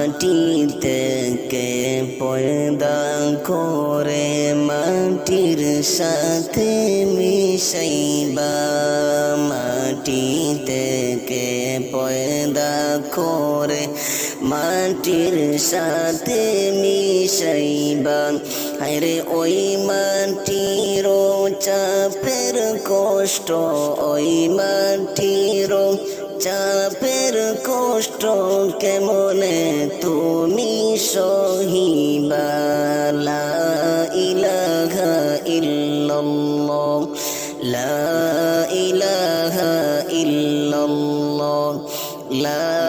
মাটি থেকে পয়দা করে মাটির সাথে মিশাইবা মাটি থেকে পয়দা করে মাটির সাথে মিশাইবা হায়রে ওই মাটির চাপের কষ্ট ওই মাটির চাপের কষ্ট কেমনে তুমি সহিবা লা ইলাহা ইল্লাল্লাহ লা ইলাহা ইল্লাল্লাহ লা